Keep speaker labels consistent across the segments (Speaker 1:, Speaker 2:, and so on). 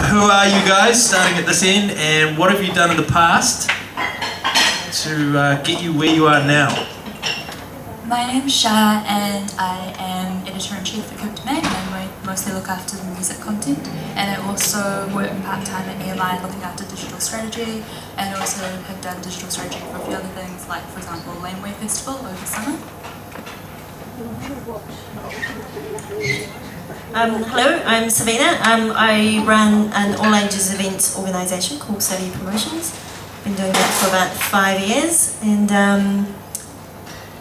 Speaker 1: who are you guys starting at this end, and what have you done in the past to get you where you are now?
Speaker 2: My name's Sha, and I am editor-in-chief for Coup De Main, and we mostly look after the music content. And I also work part-time at EMI looking after digital strategy, and also have done digital strategy for a few other things, like for example Laneway Festival over summer.
Speaker 3: Hello, I'm Savina. I run an all-ages events organisation called Savina Promotions. Been doing that for about 5 years, and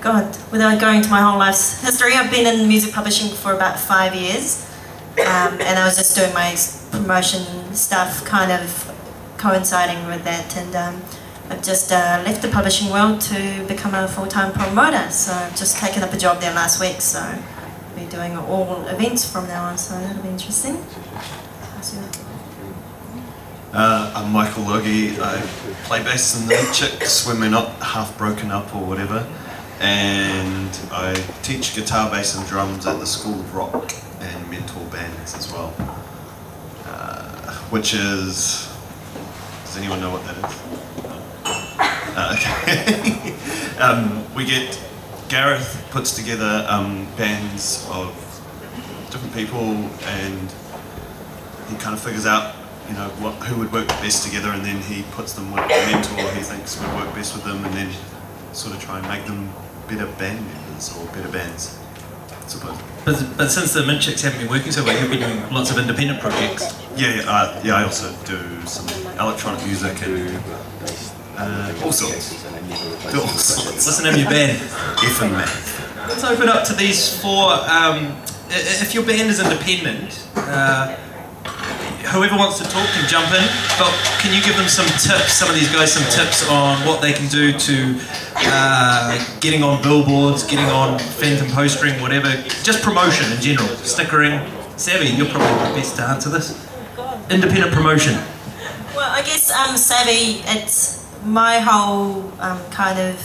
Speaker 3: God, without going into my whole life's history, I've been in music publishing for about 5 years, and I was just doing my promotion stuff, kind of coinciding with that, and I've just left the publishing world to become a full-time promoter. So I've just taken up a job there last week, so I'll be doing all events from now on, so that'll be interesting.
Speaker 4: I'm Michael Logie. I play bass in the Chicks when we're not half broken up or whatever. And I teach guitar, bass and drums at the School of Rock and mentor bands as well. Which is... does anyone know what that is? Okay. We get... Gareth puts together bands of different people, and he kind of figures out, you know, who would work best together, and then he puts them with the mentor he thinks would work best with them, and then sort of try and make them better band members or better bands, I suppose.
Speaker 1: But since the Mint Chicks haven't been working so well, you've been doing lots of independent projects.
Speaker 4: Yeah, I also do some electronic music and all sorts. Do all sorts.
Speaker 1: What's the name of your band?
Speaker 4: F and Math.
Speaker 1: Let's open up to these four. If your band is independent, whoever wants to talk can jump in, but can you give them some tips, some of these guys some tips on what they can do to getting on billboards, getting on Phantom postering, whatever, just promotion in general, stickering. Savvy, you're probably the best to answer this. Independent promotion.
Speaker 3: Well, I guess Savvy, it's my whole kind of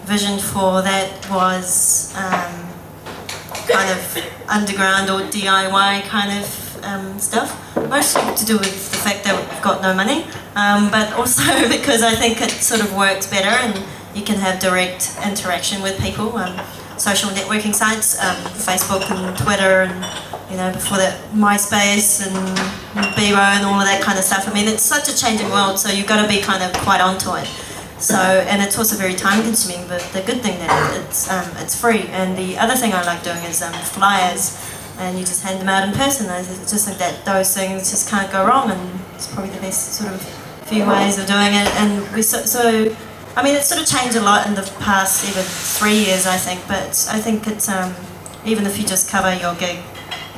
Speaker 3: vision for that was kind of underground or DIY kind of stuff, mostly to do with the fact that we've got no money, but also because I think it sort of works better and you can have direct interaction with people. Social networking sites, Facebook and Twitter, and you know, before that MySpace and Bebo and all of that kind of stuff. I mean, it's such a changing world, so you've got to be kind of quite onto it. So, and it's also very time consuming, but the good thing that it's free. And the other thing I like doing is flyers, and you just hand them out in person. I just think that those things just can't go wrong, and it's probably the best sort of few ways of doing it. And we so I mean, it's sort of changed a lot in the past even 3 years, I think. But I think it's even if you just cover your gig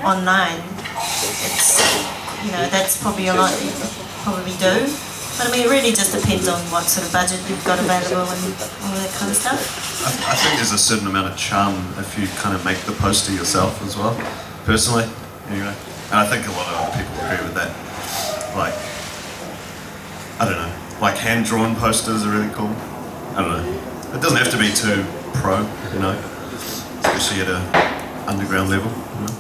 Speaker 3: online, it's, you know, that's probably a lot you probably do. But I mean, it really just depends on what sort of budget you've got available and all that kind of stuff.
Speaker 4: I think there's a certain amount of charm if you kind of make the poster yourself as well, personally, anyway. And I think a lot of other people agree with that. Like, I don't know, like hand-drawn posters are really cool. I don't know. It doesn't have to be too pro, you know, especially at an underground level, you know.